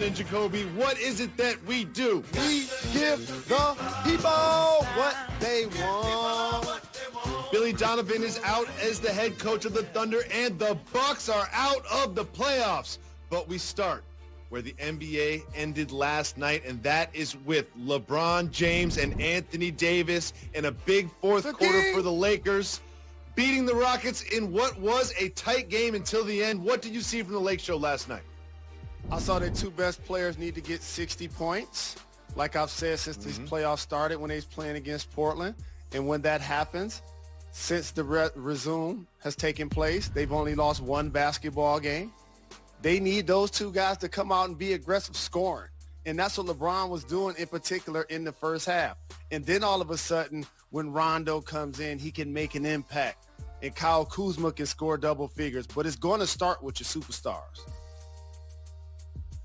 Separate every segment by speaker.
Speaker 1: Jalen Jacoby, what is it that we do?
Speaker 2: We give the people what they want.
Speaker 1: Billy Donovan is out as the head coach of the Thunder, and the Bucks are out of the playoffs. But we start where the NBA ended last night, and that is with LeBron James and Anthony Davis in a big fourth quarter for the Lakers, beating the Rockets in what was a tight game until the end. What did you see from the Lake Show last night?
Speaker 2: I saw their two best players need to get 60 points, like I've said since these playoffs started when they was playing against Portland. And when that happens, since the resume has taken place, they've only lost one basketball game. They need those two guys to come out and be aggressive scoring. And that's what LeBron was doing in particular in the first half. And then all of a sudden, when Rondo comes in, he can make an impact. And Kyle Kuzma can score double figures. But it's going to start with your superstars.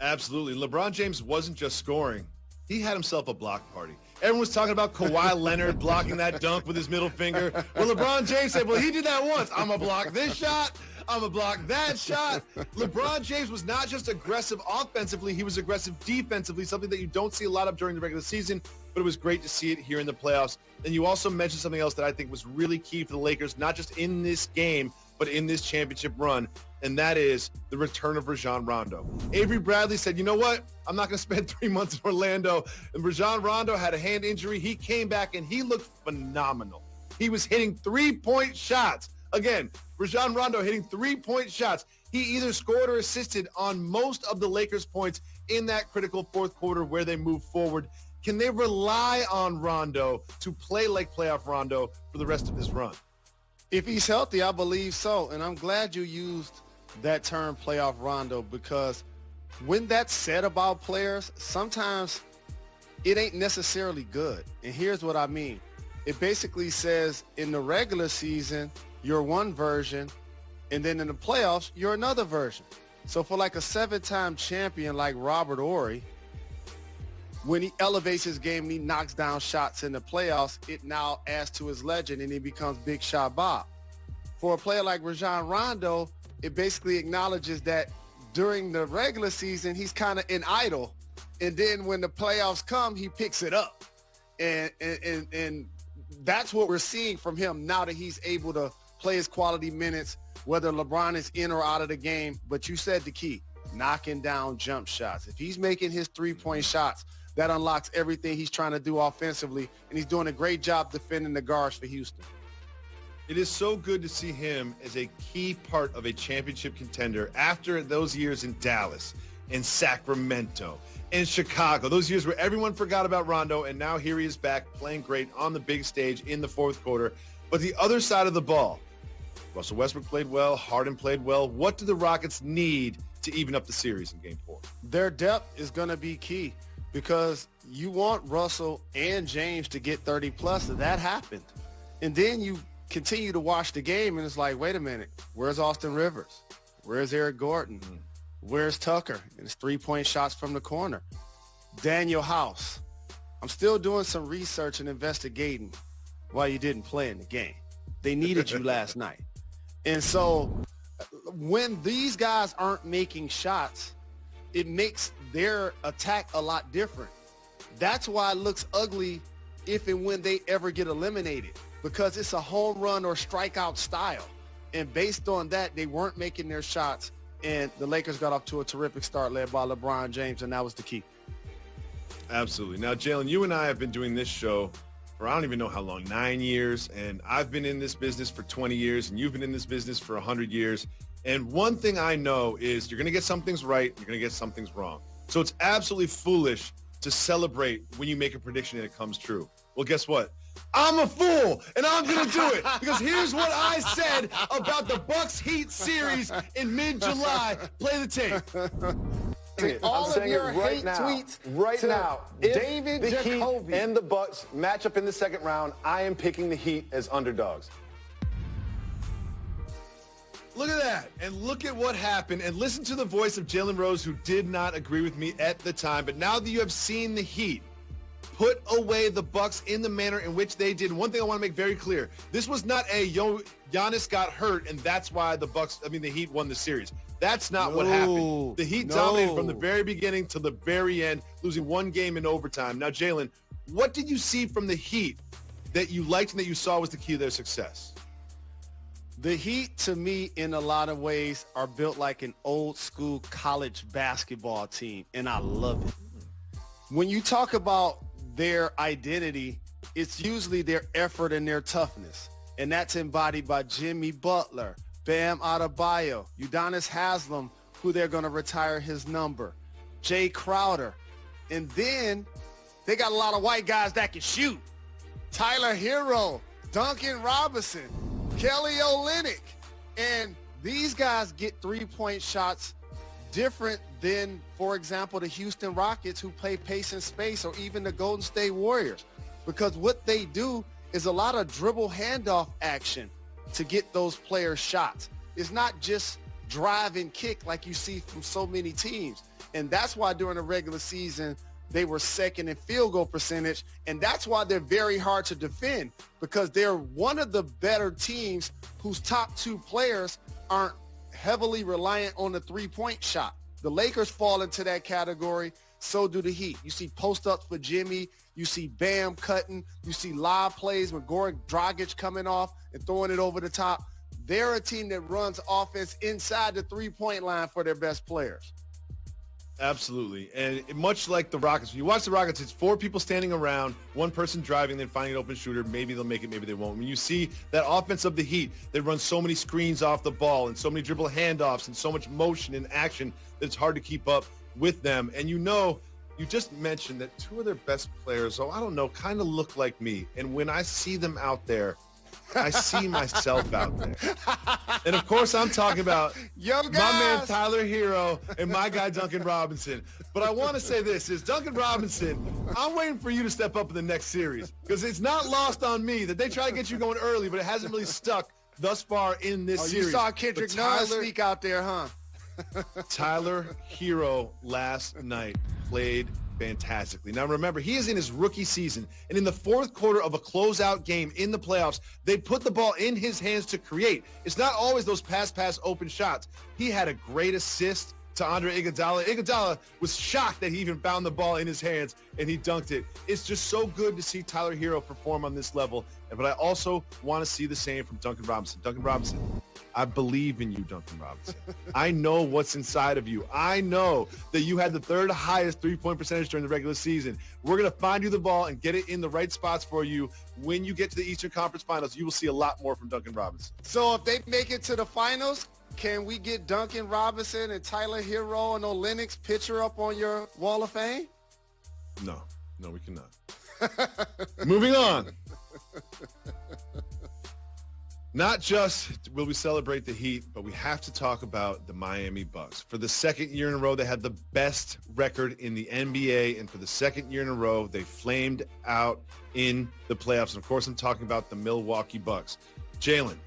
Speaker 1: Absolutely. LeBron James wasn't just scoring. He had himself a block party. Everyone was talking about Kawhi Leonard blocking that dunk with his middle finger. Well, LeBron James said, well, he did that once. I'm going to block this shot. I'm going to block that shot. LeBron James was not just aggressive offensively. He was aggressive defensively, something that you don't see a lot of during the regular season, but it was great to see it here in the playoffs. And you also mentioned something else that I think was really key for the Lakers, not just in this game, but in this championship run, and that is the return of Rajon Rondo. Avery Bradley said, you know what? I'm not going to spend 3 months in Orlando. And Rajon Rondo had a hand injury. He came back, and he looked phenomenal. He was hitting three-point shots. Again, Rajon Rondo hitting three-point shots. He either scored or assisted on most of the Lakers' points in that critical fourth quarter where they moved forward. Can they rely on Rondo to play like playoff Rondo for the rest of this run?
Speaker 2: If he's healthy, I believe so. And I'm glad you used that term playoff Rondo, because when that's said about players, sometimes it ain't necessarily good. And here's what I mean. It basically says in the regular season, you're one version, and then in the playoffs, you're another version. So for like a 7-time champion like Robert Horry, when he elevates his game and he knocks down shots in the playoffs, it now adds to his legend and he becomes Big Shot Bob. For a player like Rajon Rondo, it basically acknowledges that during the regular season, he's kind of an idol. And then when the playoffs come, he picks it up. And that's what we're seeing from him now that he's able to play his quality minutes, whether LeBron is in or out of the game. But you said the key, knocking down jump shots. If he's making his three-point shots, that unlocks everything he's trying to do offensively, and he's doing a great job defending the guards for Houston.
Speaker 1: It is so good to see him as a key part of a championship contender after those years in Dallas, in Sacramento, in Chicago, those years where everyone forgot about Rondo, and now here he is back playing great on the big stage in the fourth quarter. But the other side of the ball, Russell Westbrook played well, Harden played well. What do the Rockets need to even up the series in Game 4?
Speaker 2: Their depth is going to be key, because you want Russell and James to get 30-plus. That happened. And then you continue to watch the game, and it's like, wait a minute, where's Austin Rivers? Where's Eric Gordon? Where's Tucker? And it's three-point shots from the corner. Daniel House. I'm still doing some research and investigating why you didn't play in the game. They needed you last night. And so when these guys aren't making shots, it makes their attack a lot different. That's why it looks ugly if and when they ever get eliminated, because it's a home run or strikeout style. And based on that, they weren't making their shots, and the Lakers got off to a terrific start led by LeBron James, and that was the key.
Speaker 1: Absolutely. Now, Jalen, you and I have been doing this show for I don't even know how long, 9 years, and I've been in this business for 20 years, and you've been in this business for 100 years. And one thing I know is you're going to get some things right, you're going to get some things wrong. So it's absolutely foolish to celebrate when you make a prediction and it comes true. Well, guess what? I'm a fool, and I'm going to do it, because here's what I said about the Bucks Heat series in mid-July. Play the tape.
Speaker 3: All of your hate tweets right now. If
Speaker 4: David
Speaker 3: the
Speaker 4: Jacoby
Speaker 3: Heat and the Bucks match up in the second round, I am picking the Heat as underdogs.
Speaker 1: Look at that, and look at what happened, and listen to the voice of Jalen Rose, who did not agree with me at the time. But now that you have seen the Heat put away the Bucks in the manner in which they did. And one thing I want to make very clear, this was not Giannis got hurt and that's why the Heat won the series. That's not what happened. The Heat dominated from the very beginning to the very end, losing one game in overtime. Now, Jalen, what did you see from the Heat that you liked and that you saw was the key to their success?
Speaker 2: The Heat, to me, in a lot of ways, are built like an old school college basketball team, and I love it. When you talk about their identity, it's usually their effort and their toughness, and that's embodied by Jimmy Butler, Bam Adebayo, Udonis Haslem, who they're going to retire his number, Jay Crowder, and then they got a lot of white guys that can shoot. Tyler Hero, Duncan Robinson, Kelly Olynyk, and these guys get three-point shots different than, for example, the Houston Rockets who play pace and space, or even the Golden State Warriors, because what they do is a lot of dribble handoff action to get those players shots. It's not just drive and kick like you see from so many teams, and that's why during the regular season they were second in field goal percentage, and that's why they're very hard to defend, because they're one of the better teams whose top two players aren't heavily reliant on the three-point shot. The Lakers fall into that category, so do the Heat. You see post-ups for Jimmy, you see Bam cutting, you see live plays with Goran Dragic coming off and throwing it over the top. They're a team that runs offense inside the three-point line for their best players.
Speaker 1: Absolutely. And much like the Rockets, when you watch the Rockets, it's four people standing around, one person driving, then finding an open shooter. Maybe they'll make it, maybe they won't. When you see that offense of the Heat, they run so many screens off the ball and so many dribble handoffs and so much motion and action that it's hard to keep up with them. And you just mentioned that two of their best players, kind of look like me. And when I see them out there, I see myself out there. And of course, I'm talking about my man Tyler Hero and my guy Duncan Robinson. But I want to say this is Duncan Robinson, I'm waiting for you to step up in the next series, because it's not lost on me that they try to get you going early, but it hasn't really stuck thus far in this series.
Speaker 2: You saw Kendrick Nunn sneak out there, huh?
Speaker 1: Tyler Hero last night played fantastically. Now remember, he is in his rookie season, and in the fourth quarter of a closeout game in the playoffs, they put the ball in his hands to create. It's not always those pass open shots. He had a great assist to Andre Iguodala. Iguodala was shocked that he even found the ball in his hands and he dunked it. It's just so good to see Tyler Hero perform on this level, but I also want to see the same from Duncan Robinson. Duncan Robinson, I believe in you, Duncan Robinson. I know what's inside of you. I know that you had the third highest three-point percentage during the regular season. We're going to find you the ball and get it in the right spots for you. When you get to the Eastern Conference Finals, you will see a lot more from Duncan Robinson.
Speaker 2: So if they make it to the finals, can we get Duncan Robinson and Tyler Hero and Olynyk picture up on your Wall of Fame?
Speaker 1: No, we cannot. Moving on. Not just will we celebrate the Heat, but we have to talk about the Miami Bucks. For the second year in a row, they had the best record in the NBA, and for the second year in a row, they flamed out in the playoffs. And of course, I'm talking about the Milwaukee Bucks. Jalen,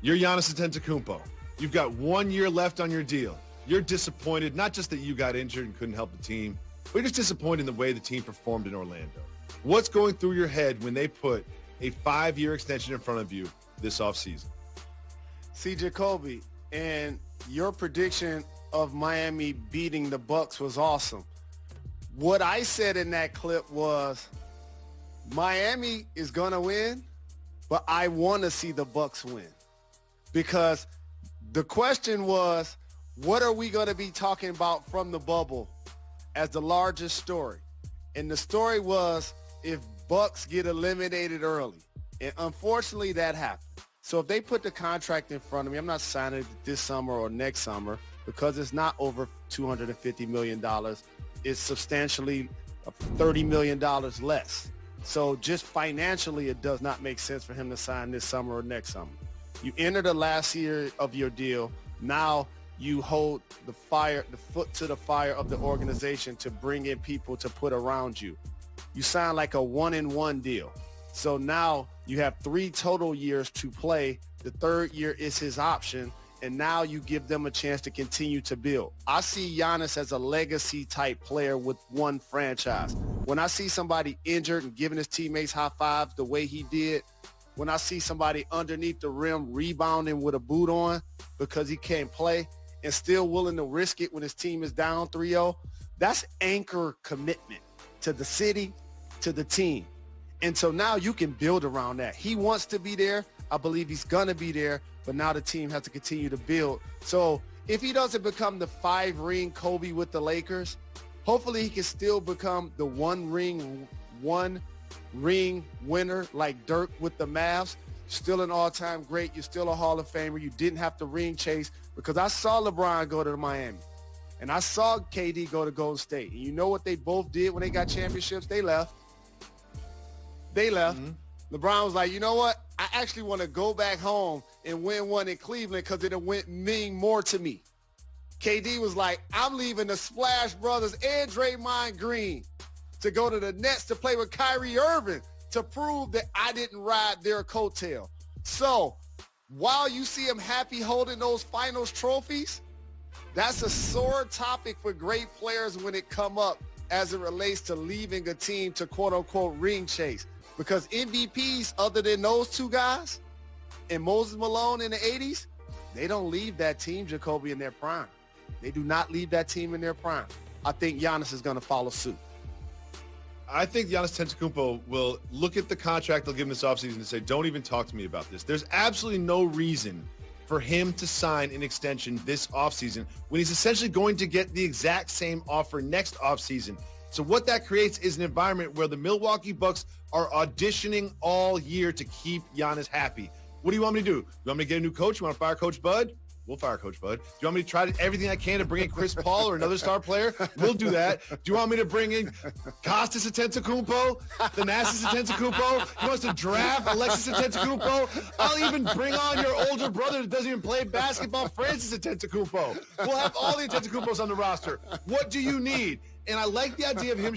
Speaker 1: you're Giannis Antetokounmpo. You've got 1 year left on your deal. You're disappointed, not just that you got injured and couldn't help the team, but you're just disappointed in the way the team performed in Orlando. What's going through your head when they put a 5-year extension in front of you this offseason?
Speaker 2: See, Jacoby, and your prediction of Miami beating the Bucks was awesome. What I said in that clip was Miami is going to win, but I want to see the Bucks win, because the question was, what are we going to be talking about from the bubble as the largest story? And the story was if Bucks get eliminated early. And unfortunately, that happened. So if they put the contract in front of me, I'm not signing it this summer or next summer, because it's not over $250 million. It's substantially $30 million less. So just financially, it does not make sense for him to sign this summer or next summer. You enter the last year of your deal. Now you hold the foot to the fire of the organization to bring in people to put around you. You sign like a 1-and-1 deal. So now you have 3 total years to play. The third year is his option. And now you give them a chance to continue to build. I see Giannis as a legacy type player with one franchise. When I see somebody injured and giving his teammates high fives the way he did, when I see somebody underneath the rim rebounding with a boot on because he can't play and still willing to risk it when his team is down 3-0, that's anchor commitment to the city, to the team. And so now you can build around that. He wants to be there. I believe he's going to be there, but now the team has to continue to build. So if he doesn't become the 5-ring Kobe with the Lakers, hopefully he can still become the one ring winner like Dirk with the Mavs. Still an all-time great. You're still a Hall of Famer. You didn't have to ring chase, because I saw LeBron go to Miami and I saw KD go to Golden State. And you know what they both did when they got championships? They left. Mm-hmm. LeBron was like, you know what? I actually want to go back home and win one in Cleveland because it would mean more to me. KD was like, I'm leaving the Splash Brothers and Draymond Green to go to the Nets to play with Kyrie Irving to prove that I didn't ride their coattail. So while you see him happy holding those finals trophies, that's a sore topic for great players when it come up as it relates to leaving a team to quote-unquote ring chase. Because MVPs, other than those two guys and Moses Malone in the 80s, they don't leave that team, Jacoby, in their prime. They do not leave that team in their prime. I think Giannis is going to follow suit.
Speaker 1: I think Giannis Antetokounmpo will look at the contract they'll give him this offseason and say, don't even talk to me about this. There's absolutely no reason for him to sign an extension this offseason when he's essentially going to get the exact same offer next offseason. So what that creates is an environment where the Milwaukee Bucks are auditioning all year to keep Giannis happy. What do you want me to do? You want me to get a new coach? You want to fire Coach Bud? We'll fire Coach Bud. Do you want me to try everything I can to bring in Chris Paul or another star player? We'll do that. Do you want me to bring in Kostas Antetokounmpo, Thanasis Antetokounmpo? He wants to draft Alexis Antetokounmpo? I'll even bring on your older brother that doesn't even play basketball, Francis Antetokounmpo. We'll have all the Antetokounmpos on the roster. What do you need? And I like the idea of him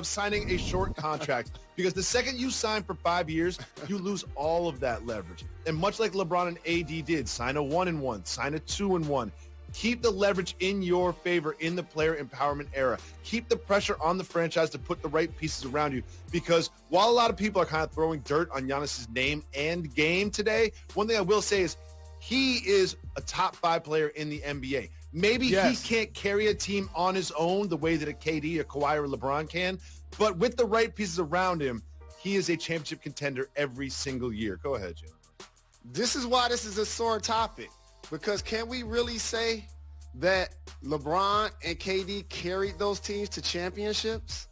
Speaker 1: signing a short contract, because the second you sign for 5 years, you lose all of that leverage. And much like LeBron and AD did, sign a 1-and-1, sign a 2-and-1. Keep the leverage in your favor in the player empowerment era. Keep the pressure on the franchise to put the right pieces around you, because while a lot of people are kind of throwing dirt on Giannis's name and game today, one thing I will say is he is a top 5 player in the NBA. Maybe yes, he can't carry a team on his own the way that a KD, a Kawhi, or LeBron can, but with the right pieces around him, he is a championship contender every single year. Go ahead, Jalen.
Speaker 2: This is why this is a sore topic, because can we really say that LeBron and KD carried those teams to championships?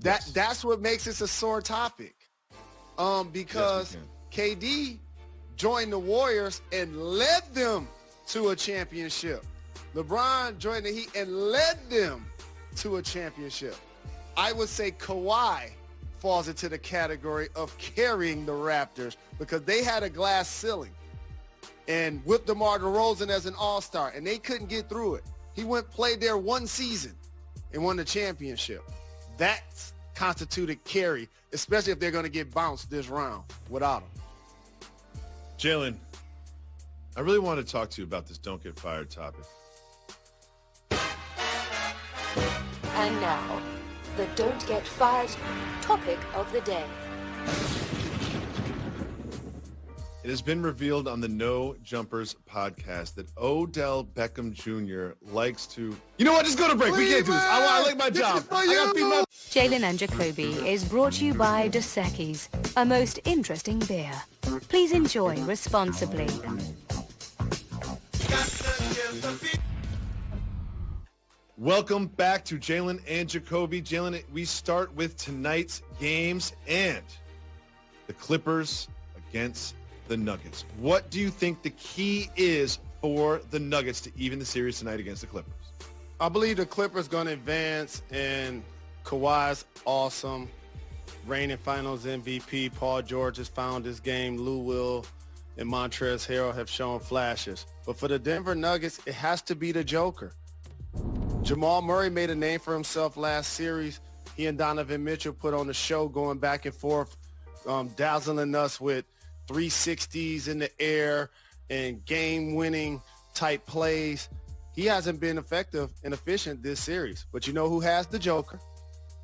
Speaker 2: That's what makes this a sore topic, because KD joined the Warriors and led them to a championship. LeBron joined the Heat and led them to a championship. I would say Kawhi falls into the category of carrying the Raptors, because they had a glass ceiling. And with DeMar DeRozan as an all-star, and they couldn't get through it. He played there one season and won the championship. That's constituted carry, especially if they're going to get bounced this round without him.
Speaker 1: Jalen, I really want to talk to you about this don't get fired topic.
Speaker 4: And now, the don't get fired topic of the day.
Speaker 1: It has been revealed on the No Jumpers podcast that Odell Beckham Jr. likes to... You know what? Just go to break. We can't do this. I like my job.
Speaker 4: Jalen and Jacoby is brought to you by Dos Equis, a most interesting beer. Please enjoy responsibly.
Speaker 1: Welcome back to Jalen and Jacoby. Jalen, we start with tonight's games and the Clippers against the Nuggets. What do you think the key is for the Nuggets to even the series tonight against the Clippers?
Speaker 2: I believe the Clippers going to advance, and Kawhi's awesome. Reigning Finals MVP. Paul George has found his game. Lou Will and Montrezl Harrell have shown flashes. But for the Denver Nuggets, it has to be the Joker. Jamal Murray made a name for himself last series. He and Donovan Mitchell put on a show going back and forth, dazzling us with 360s in the air and game-winning type plays. He hasn't been effective and efficient this series. But you know who has the Joker?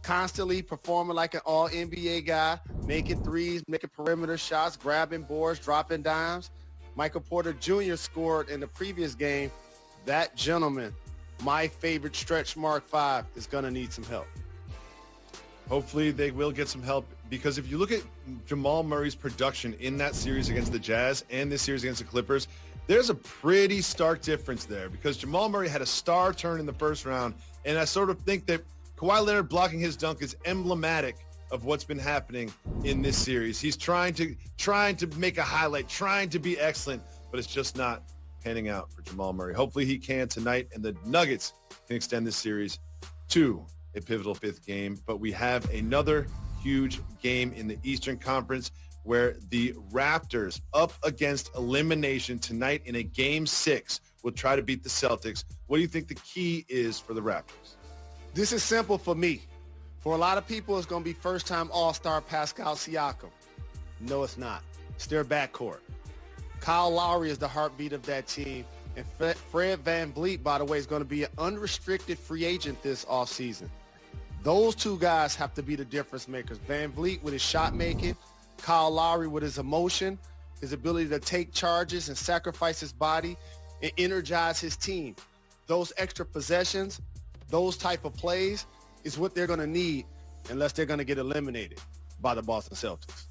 Speaker 2: constantly performing like an all-NBA guy, making threes, making perimeter shots, grabbing boards, dropping dimes. Michael Porter Jr. scored in the previous game. That gentleman, my favorite stretch mark 5, is going to need some help.
Speaker 1: Hopefully they will get some help, because if you look at Jamal Murray's production in that series against the Jazz and this series against the Clippers, there's a pretty stark difference there, because Jamal Murray had a star turn in the first round, and I sort of think that Kawhi Leonard blocking his dunk is emblematic of what's been happening in this series. He's trying to make a highlight, trying to be excellent, but it's just not panning out for Jamal Murray. Hopefully he can tonight, and the Nuggets can extend this series to a pivotal 5th game. But we have another huge game in the Eastern Conference, where the Raptors, up against elimination tonight in a Game 6, will try to beat the Celtics. What do you think the key is for the Raptors?
Speaker 2: This is simple for me. For a lot of people, it's going to be first-time All-Star Pascal Siakam. No, it's not. It's their backcourt. Kyle Lowry is the heartbeat of that team. And Fred VanVleet, by the way, is going to be an unrestricted free agent this offseason. Those two guys have to be the difference makers. VanVleet with his shot making, Kyle Lowry with his emotion, his ability to take charges and sacrifice his body and energize his team. Those extra possessions, those type of plays is what they're going to need unless they're going to get eliminated by the Boston Celtics.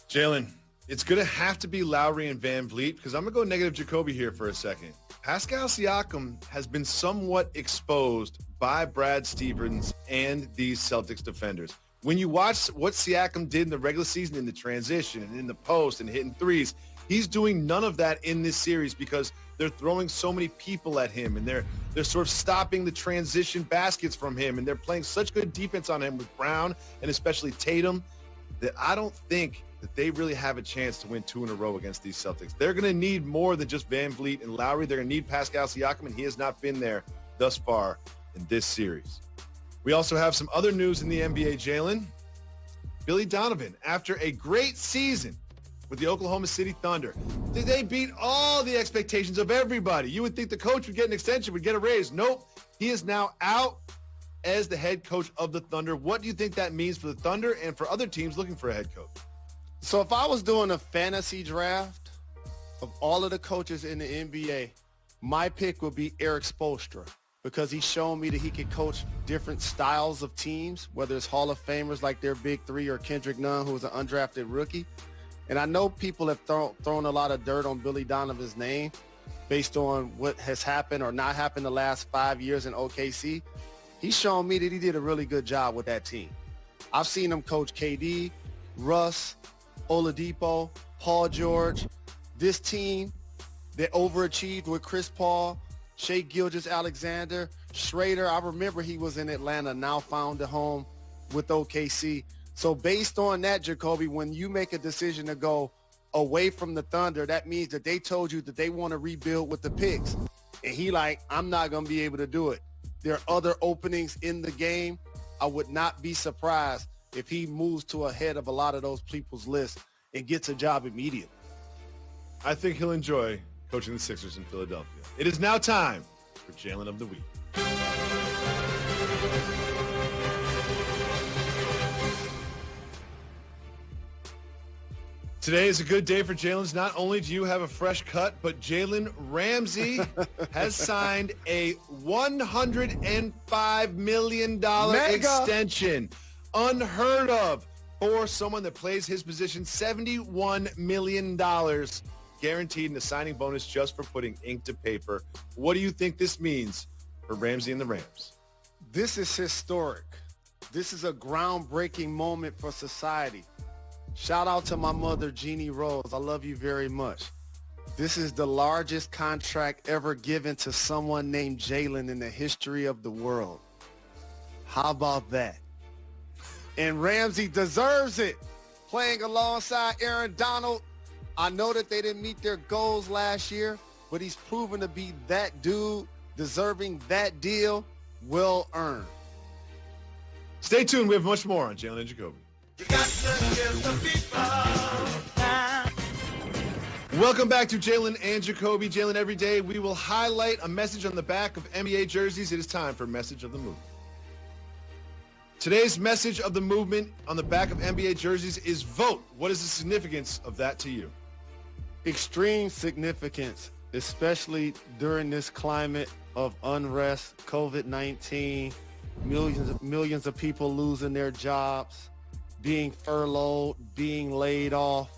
Speaker 1: Jalen, it's going to have to be Lowry and VanVleet, because I'm going to go negative Jacoby here for a second. Pascal Siakam has been somewhat exposed by Brad Stevens and these Celtics defenders. When you watch what Siakam did in the regular season in the transition and in the post and hitting threes, he's doing none of that in this series, because they're throwing so many people at him, and they're sort of stopping the transition baskets from him, and they're playing such good defense on him with Brown and especially Tatum, that I don't think that they really have a chance to win 2 in a row against these Celtics. They're going to need more than just VanVleet and Lowry. They're going to need Pascal Siakam, and he has not been there thus far in this series. We also have some other news in the NBA, Jalen. Billy Donovan, after a great season with the Oklahoma City Thunder, they beat all the expectations of everybody. You would think the coach would get an extension, would get a raise. Nope. He is now out as the head coach of the Thunder. What do you think that means for the Thunder and for other teams looking for a head coach?
Speaker 2: So if I was doing a fantasy draft of all of the coaches in the NBA, my pick would be Eric Spoelstra, because he's shown me that he can coach different styles of teams, whether it's Hall of Famers like their big three or Kendrick Nunn, who was an undrafted rookie. And I know people have thrown a lot of dirt on Billy Donovan's name based on what has happened or not happened the last 5 years in OKC. He's shown me that he did a really good job with that team. I've seen him coach KD, Russ, Oladipo, Paul George. This team that overachieved with Chris Paul, Shai Gilgeous-Alexander, Schrader. I remember he was in Atlanta, now found a home with OKC. So based on that, Jacoby, when you make a decision to go away from the Thunder, that means that they told you that they want to rebuild with the picks. And he like, I'm not going to be able to do it. There are other openings in the game. I would not be surprised if he moves to ahead of a lot of those people's list and gets a job immediately.
Speaker 1: I think he'll enjoy coaching the Sixers in Philadelphia. It is now time for Jalen of the Week. Today is a good day for Jalen's. Not only do you have a fresh cut, but Jalen Ramsey has signed a $105 million extension. Unheard of for someone that plays his position. $71 million guaranteed in a signing bonus just for putting ink to paper. What do you think this means for Ramsey and the Rams?
Speaker 2: This is historic. This is a groundbreaking moment for society. Shout out to my mother, Jeannie Rose. I love you very much. This is the largest contract ever given to someone named Jalen in the history of the world. How about that? And Ramsey deserves it. Playing alongside Aaron Donald. I know that they didn't meet their goals last year, but he's proven to be that dude, deserving that deal, well earned.
Speaker 1: Stay tuned. We have much more on Jalen and Jacoby. Welcome back to Jalen and Jacoby. Jalen, every day we will highlight a message on the back of NBA jerseys. It is time for Message of the Movie. Today's message of the movement on the back of NBA jerseys is vote. What is the significance of that to you?
Speaker 2: Extreme significance, especially during this climate of unrest, COVID-19, millions of people losing their jobs, being furloughed, being laid off,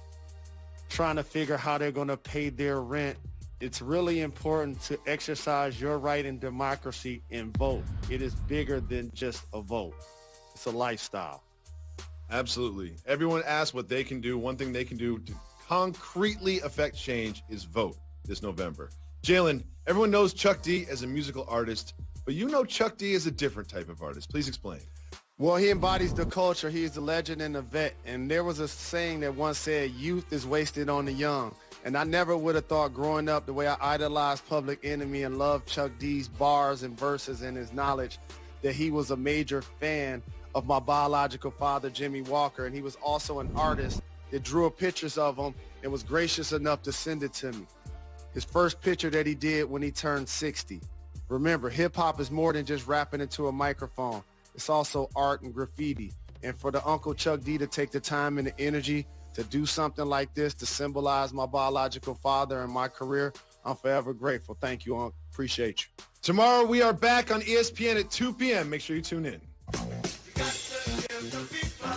Speaker 2: trying to figure how they're going to pay their rent. It's really important to exercise your right in democracy and vote. It is bigger than just a vote. It's a lifestyle.
Speaker 1: Absolutely. Everyone asks what they can do. One thing they can do to concretely affect change is vote this November. Jalen, everyone knows Chuck D as a musical artist, but you know Chuck D is a different type of artist. Please explain.
Speaker 2: Well, he embodies the culture. He's a legend and a vet. And there was a saying that once said, youth is wasted on the young. And I never would have thought growing up the way I idolized Public Enemy and loved Chuck D's bars and verses and his knowledge, that he was a major fan of my biological father, Jimmy Walker. And he was also an artist that drew pictures of him and was gracious enough to send it to me. His first picture that he did when he turned 60. Remember, hip-hop is more than just rapping into a microphone. It's also art and graffiti. And for the Uncle Chuck D to take the time and the energy to do something like this to symbolize my biological father and my career, I'm forever grateful. Thank you, Uncle. Appreciate you.
Speaker 1: Tomorrow we are back on ESPN at 2 p.m. Make sure you tune in.
Speaker 5: You got to give the people